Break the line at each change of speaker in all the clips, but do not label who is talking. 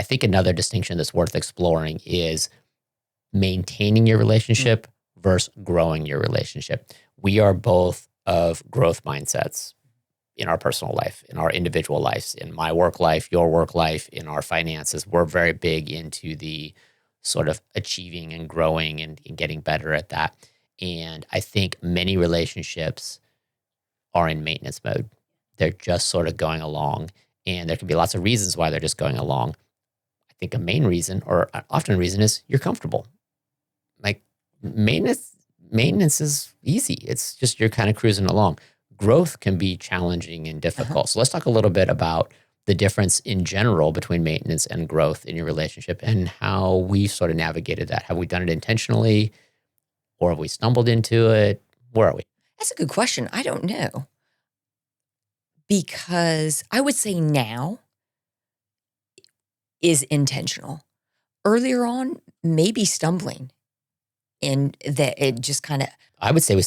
I think another distinction that's worth exploring is maintaining your relationship versus growing your relationship. We are both of growth mindsets in our personal life, in our individual lives, in my work life, your work life, in our finances. We're very big into the sort of achieving and growing and getting better at that. And I think many relationships are in maintenance mode. They're just sort of going along. And there can be lots of reasons why they're just going along. I think a main reason, or often a reason, is you're comfortable. Like maintenance is easy. It's just you're kind of cruising along. Growth can be challenging and difficult. So let's talk a little bit about the difference in general between maintenance and growth in your relationship and how we sort of navigated that. Have we done it intentionally, or have we stumbled into it? Where are we?
That's a good question. I don't know. Because I would say now is intentional. Earlier on, maybe stumbling. And that it just kind of...
I would say we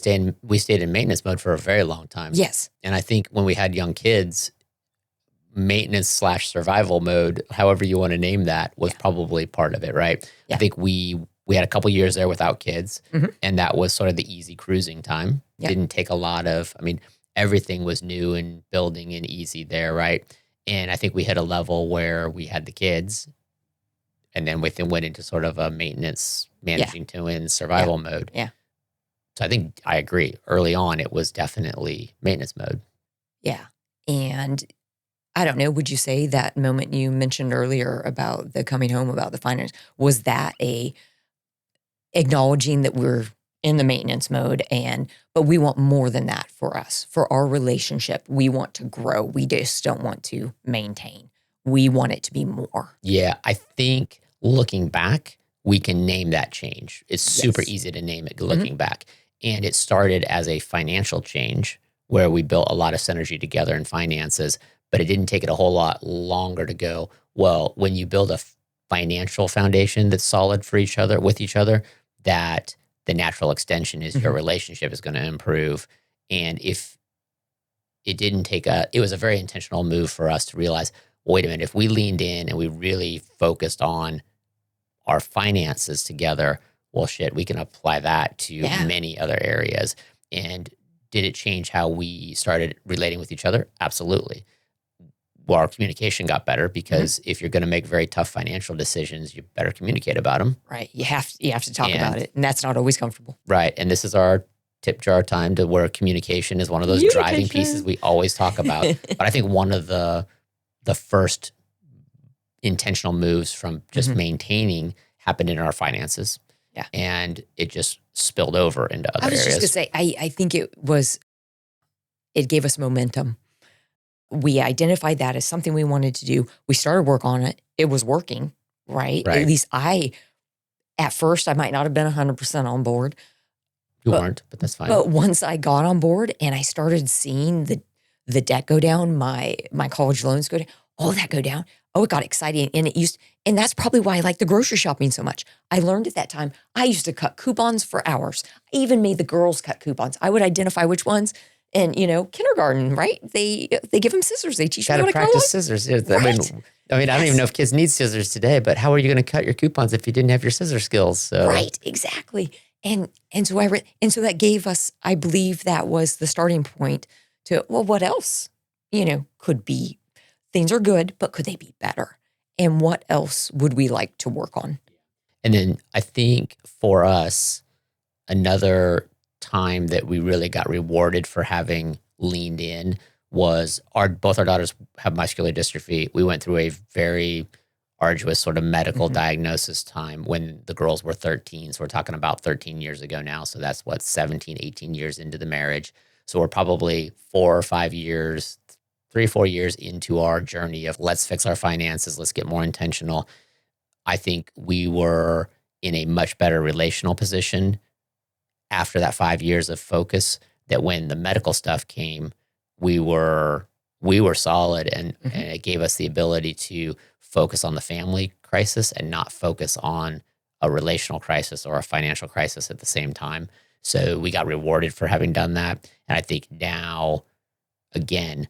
stayed in maintenance mode for a very long time.
Yes.
And I think when we had young kids, maintenance/survival mode, however you want to name that, was probably part of it, right?
Yeah.
I think we had a couple years there without kids, and that was sort of the easy cruising time.
Yeah.
Didn't take a lot of, everything was new and building and easy there, right? And I think we hit a level where we had the kids, and then went into sort of a maintenance, managing twins, survival mode.
Yeah.
So I think I agree. Early on, it was definitely maintenance mode.
Yeah. And I don't know, would you say that moment you mentioned earlier about the coming home, about the finance, was that a acknowledging that we're in the maintenance mode but we want more than that for us, for our relationship? We want to grow. We just don't want to maintain. We want it to be more.
Yeah. I think looking back, we can name that change. It's super easy to name it looking back. And it started as a financial change where we built a lot of synergy together in finances, but it didn't take it a whole lot longer to go, well, when you build a financial foundation that's solid for each other, with each other, that the natural extension is your relationship is going to improve. And if it didn't take it was a very intentional move for us to realize, wait a minute, if we leaned in and we really focused on our finances together, well, shit, we can apply that to many other areas. And did it change how we started relating with each other? Absolutely. Well, our communication got better because if you're going to make very tough financial decisions, you better communicate about them.
Right. You have to talk about it. And that's not always comfortable.
Right. And this is our tip jar time to where communication is one of those driving pieces we always talk about. But I think one of the first intentional moves from just maintaining happened in our finances.
Yeah.
And it just spilled over into other areas.
I was just going to say, I think it gave us momentum. We identified that as something we wanted to do. We started work on it. It was working, right? At least at first, I might not have been 100% on board.
You weren't, but that's fine.
But once I got on board and I started seeing the debt go down, my college loans go down, all that go down. Oh, it got exciting. And that's probably why I like the grocery shopping so much. I learned at that time, I used to cut coupons for hours. I even made the girls cut coupons. I would identify which ones. And, kindergarten, right? They give them scissors. They teach them how to
practice scissors. Right. I don't even know if kids need scissors today, but how are you going to cut your coupons if you didn't have your scissor skills? So.
Right, exactly. And so that gave us, I believe that was the starting point to, well, what else, could be. Things are good, but could they be better? And what else would we like to work on?
And then I think for us, another time that we really got rewarded for having leaned in was both our daughters have muscular dystrophy. We went through a very arduous sort of medical diagnosis time when the girls were 13. So we're talking about 13 years ago now. So that's 17, 18 years into the marriage. So we're probably 4 or 5 years, 3 or 4 years into our journey of let's fix our finances, let's get more intentional. I think we were in a much better relational position after that 5 years of focus, that when the medical stuff came, we were solid and it gave us the ability to focus on the family crisis and not focus on a relational crisis or a financial crisis at the same time. So we got rewarded for having done that. And I think now, again,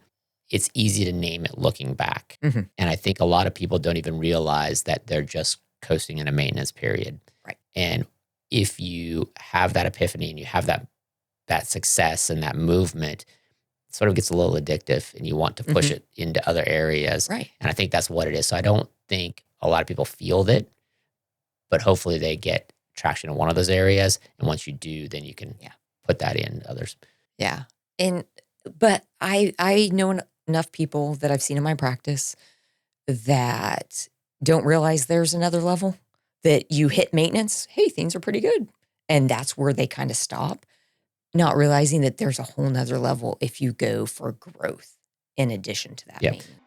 it's easy to name it looking back.
Mhm.
And I think a lot of people don't even realize that they're just coasting in a maintenance period.
Right.
And if you have that epiphany and you have that success and that movement, it sort of gets a little addictive and you want to push
Mhm.
it into other areas.
Right.
And I think that's what it is. So I don't think a lot of people feel that, but hopefully they get traction in one of those areas. And once you do, then you can
Yeah.
put that in others.
Yeah. But I know enough people that I've seen in my practice that don't realize there's another level, that you hit maintenance, hey, things are pretty good. And that's where they kind of stop, not realizing that there's a whole nother level if you go for growth in addition to that
Yeah.
maintenance.